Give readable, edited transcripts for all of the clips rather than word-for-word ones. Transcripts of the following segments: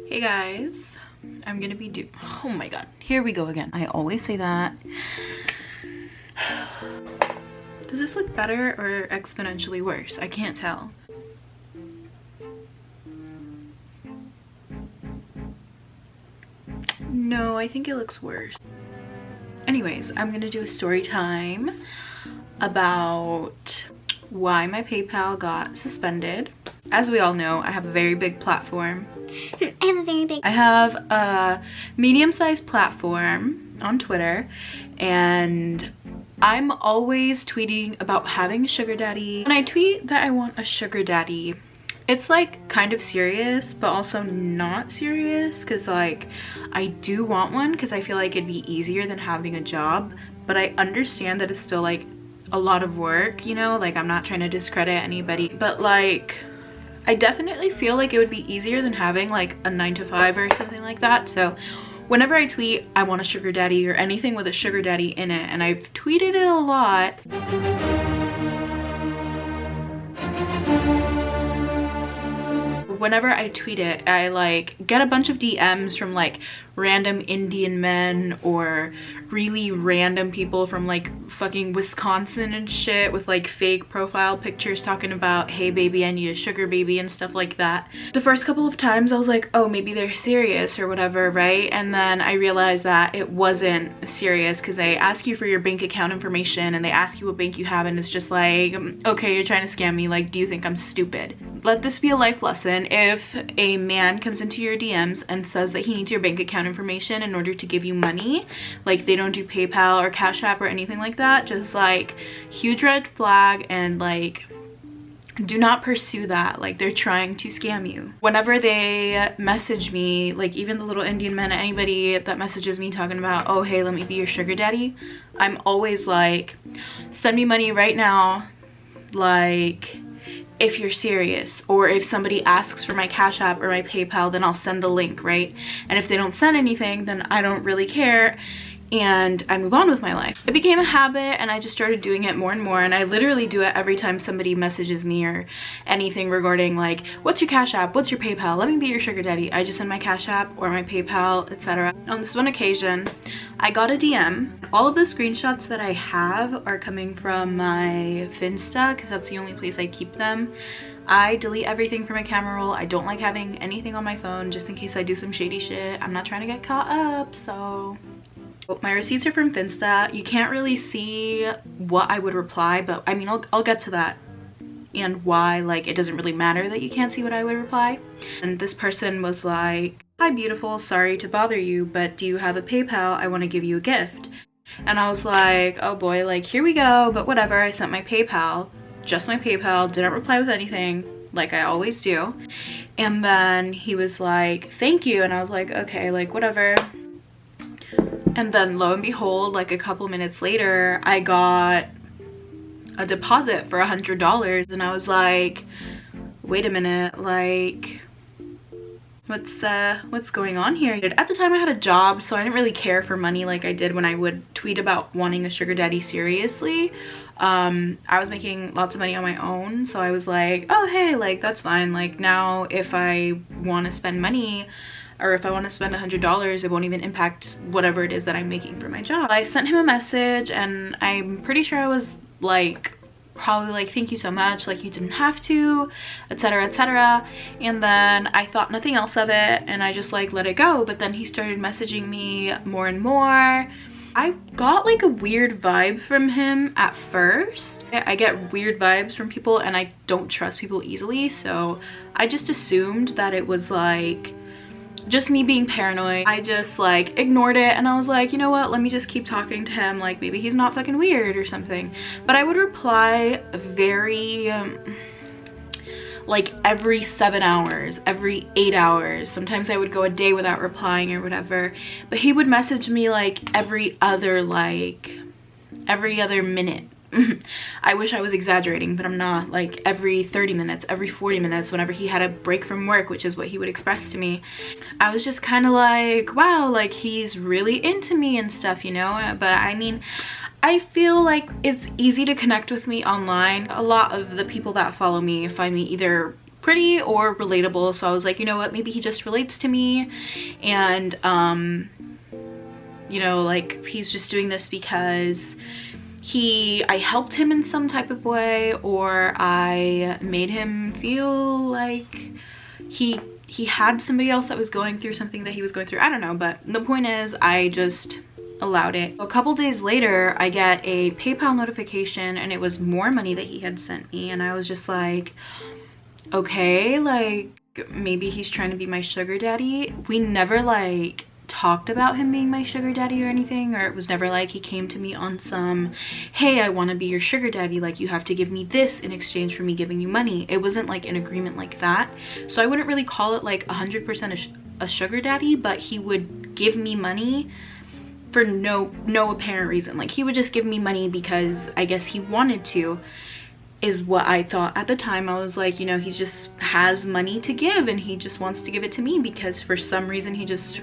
Hey guys, I'm gonna be oh my god, here we go again. I always say that. Does this look better or exponentially worse? I can't tell. No, I think it looks worse. Anyways, I'm gonna do a story time about why my PayPal got suspended. As we all know, I have a very big platform. I have a medium-sized platform on Twitter, and I'm always tweeting about having a sugar daddy. When I tweet that I want a sugar daddy, it's like kind of serious, but also not serious, because like I do want one because I feel like it'd be easier than having a job, but I understand that it's still like a lot of work, you know, like I'm not trying to discredit anybody, but like I definitely feel like it would be easier than having like a 9-to-5 or something like that. So whenever I tweet I want a sugar daddy or anything with a sugar daddy in it, and I've tweeted it a lot, whenever I tweet it, I like get a bunch of DMs from like random Indian men or really random people from like fucking Wisconsin and shit with like fake profile pictures talking about, hey baby, I need a sugar baby and stuff like that. The first couple of times I was like, oh, maybe they're serious or whatever, right? And then I realized that it wasn't serious, because they ask you for your bank account information and they ask you what bank you have, and it's just like, okay, you're trying to scam me. Like, do you think I'm stupid? Let this be a life lesson. If a man comes into your DMs and says that he needs your bank account information in order to give you money, like they don't do PayPal or Cash App or anything like that, just like huge red flag, and like do not pursue that. Like, they're trying to scam you. Whenever they message me, like even the little Indian men, anybody that messages me talking about, oh hey, let me be your sugar daddy, I'm always like, send me money right now, like if you're serious. Or if somebody asks for my Cash App or my PayPal, then I'll send the link, right? And if they don't send anything, then I don't really care, and I move on with my life. It became a habit, and I just started doing it more and more, and I literally do it every time somebody messages me or anything regarding like, what's your Cash App, what's your PayPal, let me be your sugar daddy. I just send my Cash App or my PayPal, etc. On this one occasion, I got a DM. All of the screenshots that I have are coming from my Finsta, because that's the only place I keep them. I delete everything from my camera roll. I don't like having anything on my phone, just in case I do some shady shit. I'm not trying to get caught up, so my receipts are from Finsta. You can't really see what I would reply, but I mean, I'll get to that and why like it doesn't really matter that you can't see what I would reply. And this person was like, hi beautiful, sorry to bother you, but do you have a PayPal? I want to give you a gift. And I was like, oh boy, like here we go, but whatever. I sent my PayPal, just my PayPal, didn't reply with anything like I always do. And then he was like, thank you. And I was like, okay, like whatever. And then lo and behold, like a couple minutes later, I got a deposit for $100, and I was like, wait a minute, like what's going on here? At the time I had a job, so I didn't really care for money like I did when I would tweet about wanting a sugar daddy seriously. I was making lots of money on my own, so I was like, oh hey, like that's fine. Like now if I want to spend money, or if I want to spend $100, it won't even impact whatever it is that I'm making for my job. I sent him a message, and I'm pretty sure I was like, probably like, thank you so much, like you didn't have to, etc, etc. And then I thought nothing else of it, and I just like let it go. But then he started messaging me more and more. I got like a weird vibe from him at first. I get weird vibes from people, and I don't trust people easily, so I just assumed that it was like just me being paranoid. I just like ignored it, and I was like, you know what, let me just keep talking to him, like maybe he's not fucking weird or something. But I would reply very like every 7 hours, every 8 hours. Sometimes I would go a day without replying or whatever, but he would message me like every other minute. I wish I was exaggerating, but I'm not. Like every 30 minutes, every 40 minutes, whenever he had a break from work, which is what he would express to me. I was just kind of like, wow, like he's really into me and stuff, you know? But I mean, I feel like it's easy to connect with me online. A lot of the people that follow me find me either pretty or relatable. So I was like, you know what, maybe he just relates to me, and you know, like he's just doing this because I helped him in some type of way, or I made him feel like he had somebody else that was going through something that he was going through. I don't know, but the point is I just allowed it. A couple days later, I get a PayPal notification, and it was more money that he had sent me, and I was just like, okay, like maybe he's trying to be my sugar daddy. We never like talked about him being my sugar daddy or anything, or it was never like he came to me on some, hey, I want to be your sugar daddy, like you have to give me this in exchange for me giving you money. It wasn't like an agreement like that, so I wouldn't really call it like 100% a sugar daddy, but he would give me money for no apparent reason. Like he would just give me money because I guess he wanted to, is what I thought at the time. I was like, you know, he just has money to give and he just wants to give it to me because for some reason he just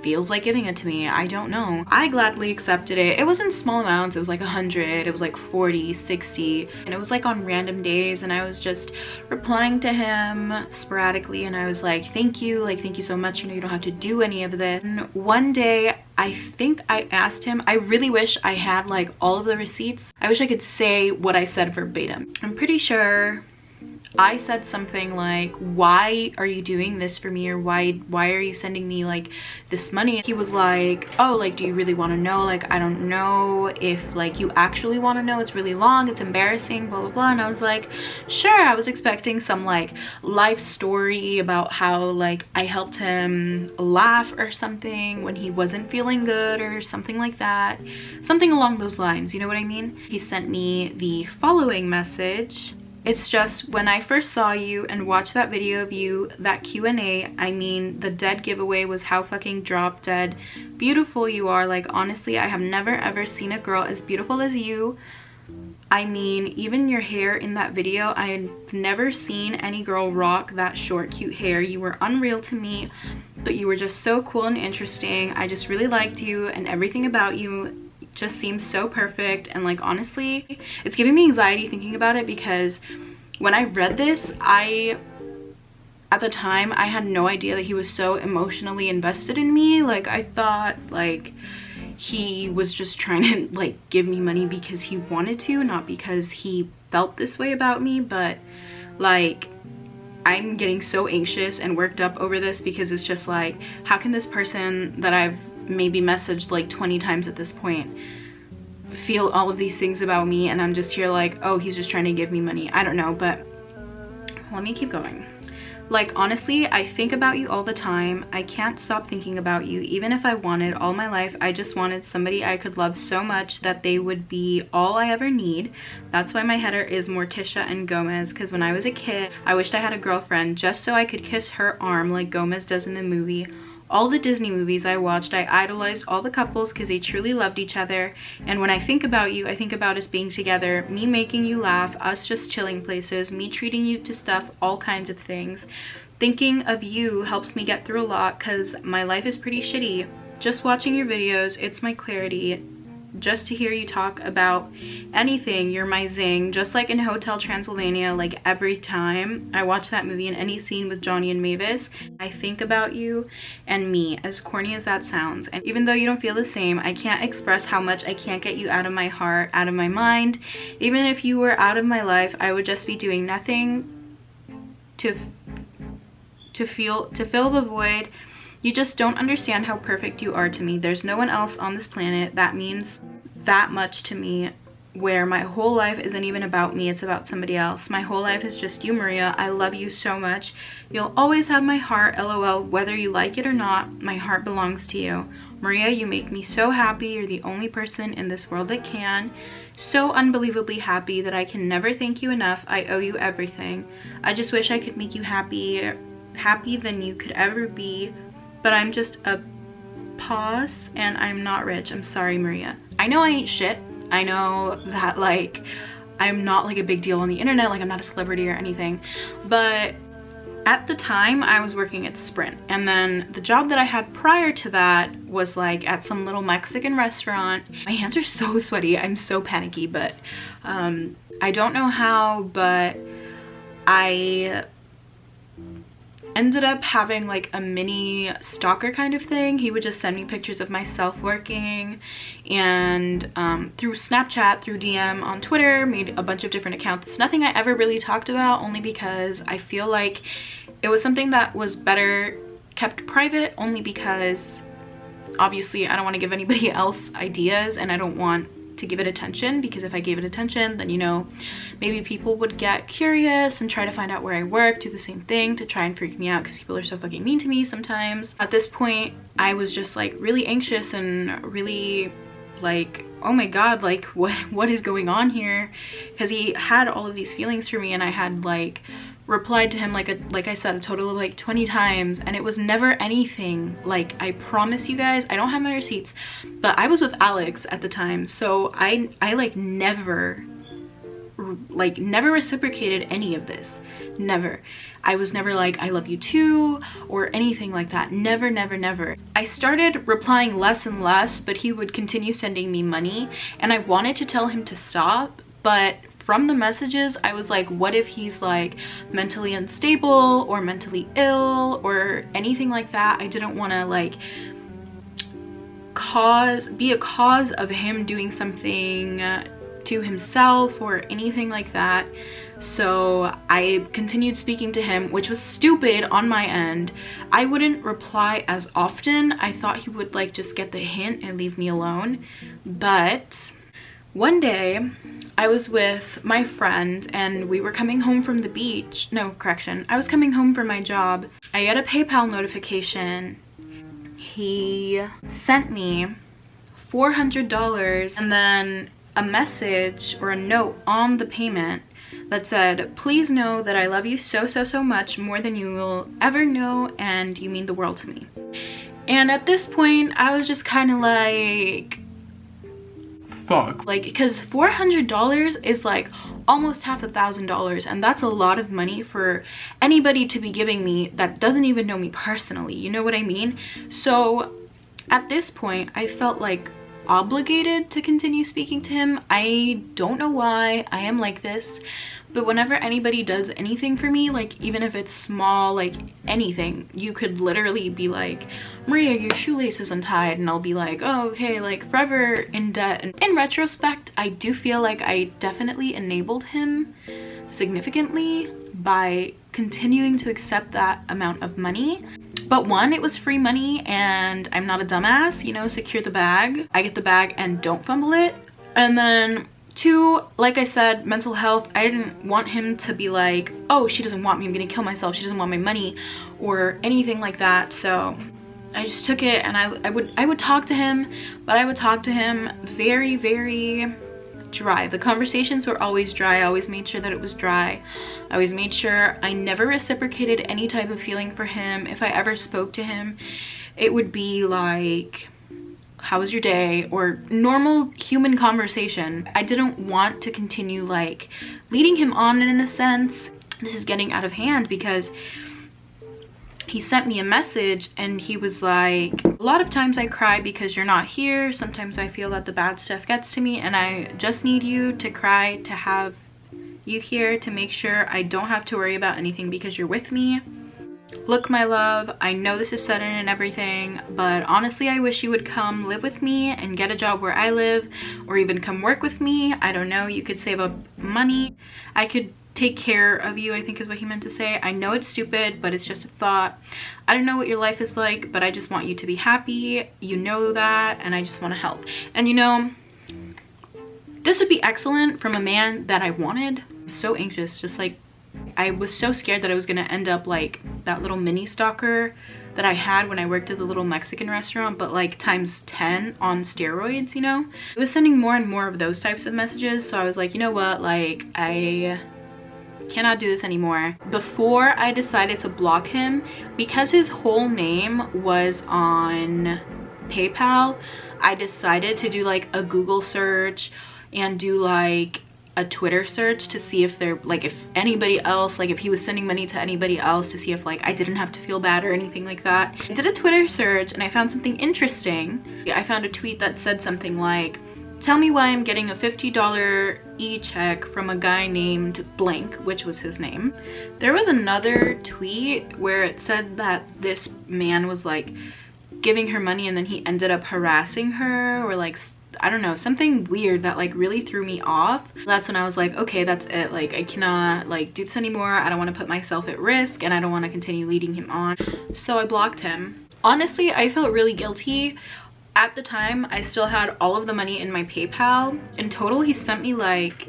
feels like giving it to me. I don't know. I gladly accepted it. It was in small amounts. It was like 100, it was like 40, 60, and it was like on random days, and I was just replying to him sporadically, and I was like, thank you, like thank you so much, you know, you don't have to do any of this. And one day I think I asked him, I really wish I had like all of the receipts. I wish I could say what I said verbatim. I'm pretty sure I said something like, why are you doing this for me, or why are you sending me like this money? He was like, oh, like do you really want to know? Like I don't know if like you actually want to know, it's really long, it's embarrassing, blah blah blah. And I was like, sure. I was expecting some like life story about how like I helped him laugh or something when he wasn't feeling good or something like that, something along those lines, you know what I mean? He sent me the following message. It's just, when I first saw you and watched that video of you, that Q&A, I mean, the dead giveaway was how fucking drop dead beautiful you are. Like, honestly, I have never ever seen a girl as beautiful as you. I mean, even your hair in that video, I've never seen any girl rock that short, cute hair. You were unreal to me, but you were just so cool and interesting. I just really liked you, and everything about you just seems so perfect. And like honestly, it's giving me anxiety thinking about it, because when I read this, at the time I had no idea that he was so emotionally invested in me. Like I thought like he was just trying to like give me money because he wanted to, not because he felt this way about me. But like I'm getting so anxious and worked up over this, because it's just like, how can this person that I've maybe messaged like 20 times at this point feel all of these things about me, and I'm just here like, oh, he's just trying to give me money? I don't know, but let me keep going. Like honestly, I think about you all the time. I can't stop thinking about you. Even if I wanted all my life, I just wanted somebody I could love so much that they would be all I ever need. That's why my header is Morticia and Gomez, because when I was a kid, I wished I had a girlfriend just so I could kiss her arm like Gomez does in the movie. All the Disney movies I watched, I idolized all the couples because they truly loved each other. And when I think about you, I think about us being together, me making you laugh, us just chilling places, me treating you to stuff, all kinds of things. Thinking of you helps me get through a lot because my life is pretty shitty. Just watching your videos, it's my clarity. Just to hear you talk about anything, you're my zing. Just like in Hotel Transylvania, like every time I watch that movie, in any scene with Johnny and Mavis, I think about you and me, as corny as that sounds. And even though you don't feel the same, I can't express how much I can't get you out of my heart, out of my mind. Even if you were out of my life, I would just be doing nothing to fill the void. You just don't understand how perfect you are to me. There's no one else on this planet that means that much to me, where my whole life isn't even about me, it's about somebody else. My whole life is just you, Maria. I love you so much. You'll always have my heart, LOL. Whether you like it or not, my heart belongs to you. Maria, you make me so happy. You're the only person in this world that can. So unbelievably happy that I can never thank you enough. I owe you everything. I just wish I could make you happier than you could ever be. But I'm just a pause, and I'm not rich. I'm sorry, Maria. I know I ain't shit. I know that like I'm not like a big deal on the internet, like I'm not a celebrity or anything. But at the time I was working at Sprint, and then the job that I had prior to that was like at some little Mexican restaurant. My hands are so sweaty. I'm so panicky, but I don't know how, but I ended up having like a mini stalker kind of thing. He would just send me pictures of myself working, and through Snapchat, through DM on Twitter, made a bunch of different accounts. It's nothing I ever really talked about, only because I feel like it was something that was better kept private, only because obviously I don't want to give anybody else ideas, and I don't want to give it attention, because if I gave it attention, then, you know, maybe people would get curious and try to find out where I work, do the same thing to try and freak me out, because people are so fucking mean to me sometimes. At this point, I was just like really anxious and really like, oh my god, like what is going on here? Because he had all of these feelings for me, and I had like replied to him like I said, a total of like 20 times, and it was never anything. Like, I promise you guys, I don't have my receipts, but I was with Alex at the time, so I like never reciprocated any of this. Never. I was never like, I love you too, or anything like that. Never, never, never. I started replying less and less, but he would continue sending me money, and I wanted to tell him to stop, but from the messages, I was like, what if he's like mentally unstable or mentally ill or anything like that? I didn't want to like be a cause of him doing something to himself or anything like that. So I continued speaking to him, which was stupid on my end. I wouldn't reply as often. I thought he would like just get the hint and leave me alone. But one day I was with my friend and we were coming home from the beach. No, correction. I was coming home from my job. I got a PayPal notification. He sent me $400 and then a message or a note on the payment that said, please know that I love you so, so, so much, more than you will ever know, and you mean the world to me. And at this point, I was just kind of like, fuck. Like, because $400 is like almost $1,000, and that's a lot of money for anybody to be giving me that doesn't even know me personally, you know what I mean? So at this point, I felt like obligated to continue speaking to him. I don't know why I am like this, but whenever anybody does anything for me, like even if it's small, like anything, you could literally be like, Maria, your shoelace is untied, and I'll be like, oh, okay, like forever in debt. And in retrospect, I do feel like I definitely enabled him significantly by continuing to accept that amount of money. But one, it was free money and I'm not a dumbass, you know, secure the bag. I get the bag and don't fumble it. And then two, like I said, mental health. I didn't want him to be like, oh, she doesn't want me, I'm gonna kill myself, she doesn't want my money or anything like that. So I just took it, and I would talk to him, but I would talk to him very, very dry. The conversations were always dry. I always made sure that it was dry. I always made sure I never reciprocated any type of feeling for him. If I ever spoke to him, it would be like, how was your day, or normal human conversation. I didn't want to continue like leading him on in a sense. This is getting out of hand because he sent me a message and he was like, a lot of times I cry because you're not here. Sometimes I feel that the bad stuff gets to me, and I just need you to cry, to have you here, to make sure I don't have to worry about anything because you're with me. Look, my love, I know this is sudden and everything, but honestly, I wish you would come live with me and get a job where I live, or even come work with me. I don't know, you could save up money. I could take care of you, I think is what he meant to say. I know it's stupid, but it's just a thought. I don't know what your life is like, but I just want you to be happy. You know that, and I just want to help. And you know, this would be excellent from a man that I wanted. I'm so anxious, just like, I was so scared that I was gonna end up like that little mini stalker that I had when I worked at the little Mexican restaurant, but like times 10 on steroids, you know? It was sending more and more of those types of messages, so I was like, you know what, like, I cannot do this anymore. Before I decided to block him, because his whole name was on PayPal, I decided to do like a Google search and do like a Twitter search to see if they're like, if anybody else, like if he was sending money to anybody else, to see if like I didn't have to feel bad or anything like that. I did a Twitter search and I found something interesting. I found a tweet that said something like, tell me why I'm getting a $50 e-check from a guy named blank, which was his name. There was another tweet where it said that this man was like giving her money and then he ended up harassing her, or like, I don't know, something weird that like really threw me off. That's when I was like, okay, that's it. Like, I cannot like do this anymore. I don't want to put myself at risk and I don't want to continue leading him on. So I blocked him. Honestly, I felt really guilty. At the time, I still had all of the money in my PayPal. In total, he sent me like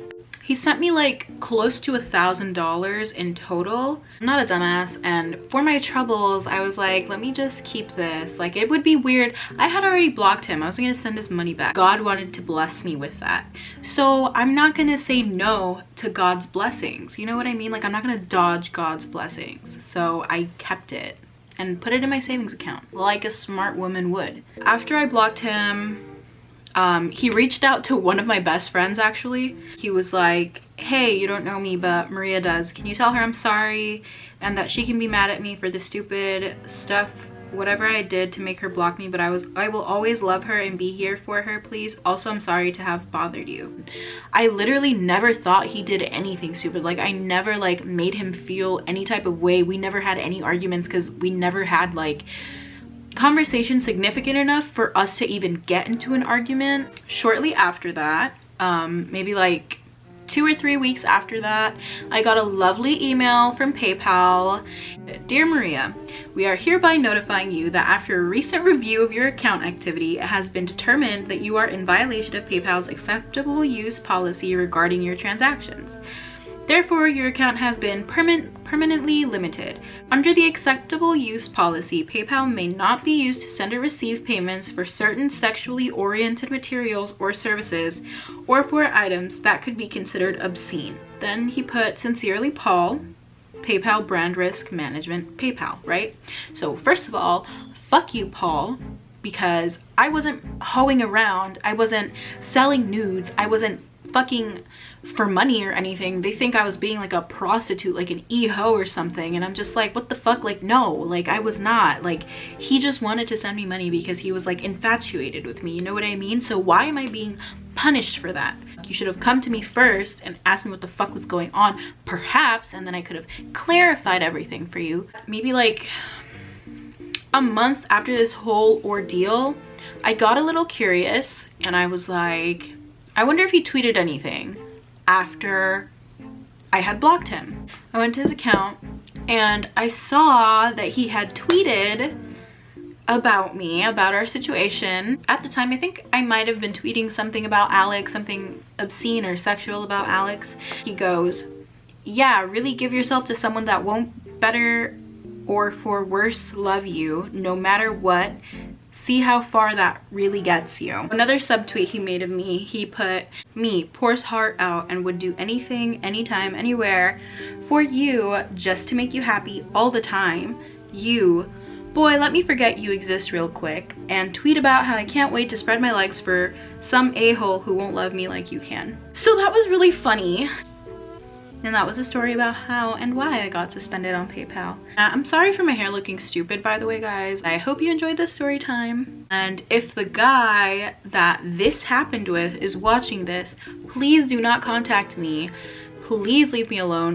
close to $1,000 in total. I'm not a dumbass, and for my troubles, I was like, let me just keep this. Like, it would be weird. I had already blocked him. I was gonna send his money back. God wanted to bless me with that. So I'm not gonna say no to God's blessings. You know what I mean? Like, I'm not gonna dodge God's blessings. So I kept it and put it in my savings account like a smart woman would. After I blocked him, he reached out to one of my best friends actually. He was like, hey, you don't know me, but Maria does. Can you tell her I'm sorry and that she can be mad at me for the stupid stuff, whatever I did to make her block me, but I will always love her and be here for her, please. Also, I'm sorry to have bothered you. I literally never thought he did anything stupid. Like, I never like made him feel any type of way. We never had any arguments because we never had like conversation significant enough for us to even get into an argument. Shortly after that, maybe like 2 or 3 weeks after that, I got a lovely email from PayPal. Dear Maria, we are hereby notifying you that after a recent review of your account activity, it has been determined that you are in violation of PayPal's acceptable use policy regarding your transactions. Therefore, your account has been permanently limited. Under the acceptable use policy, PayPal may not be used to send or receive payments for certain sexually oriented materials or services, or for items that could be considered obscene. Then he put, sincerely, Paul, PayPal Brand Risk Management, PayPal, right? So first of all, fuck you, Paul, because I wasn't hoeing around. I wasn't selling nudes. I wasn't fucking for money or anything. They think I was being like a prostitute, like an e-ho or something, and I'm just like, what the fuck? Like, no, like I was not. Like, he just wanted to send me money because he was like infatuated with me, you know what I mean? So why am I being punished for that? You should have come to me first and asked me what the fuck was going on, perhaps, and then I could have clarified everything for you. Maybe like a month after this whole ordeal, I got a little curious and I was like, I wonder if he tweeted anything after I had blocked him. I went to his account and I saw that he had tweeted about me, about our situation. At the time, I think I might have been tweeting something about Alex, something obscene or sexual about Alex. He goes, yeah, really give yourself to someone that won't better or for worse love you, no matter what. See how far that really gets you. Another subtweet he made of me, he put, me pours heart out and would do anything, anytime, anywhere for you just to make you happy all the time. You, boy, let me forget you exist real quick and tweet about how I can't wait to spread my legs for some a-hole who won't love me like you can. So that was really funny. And that was a story about how and why I got suspended on PayPal. I'm sorry for my hair looking stupid, by the way, guys. I hope you enjoyed this story time. And if the guy that this happened with is watching this, please do not contact me. Please leave me alone.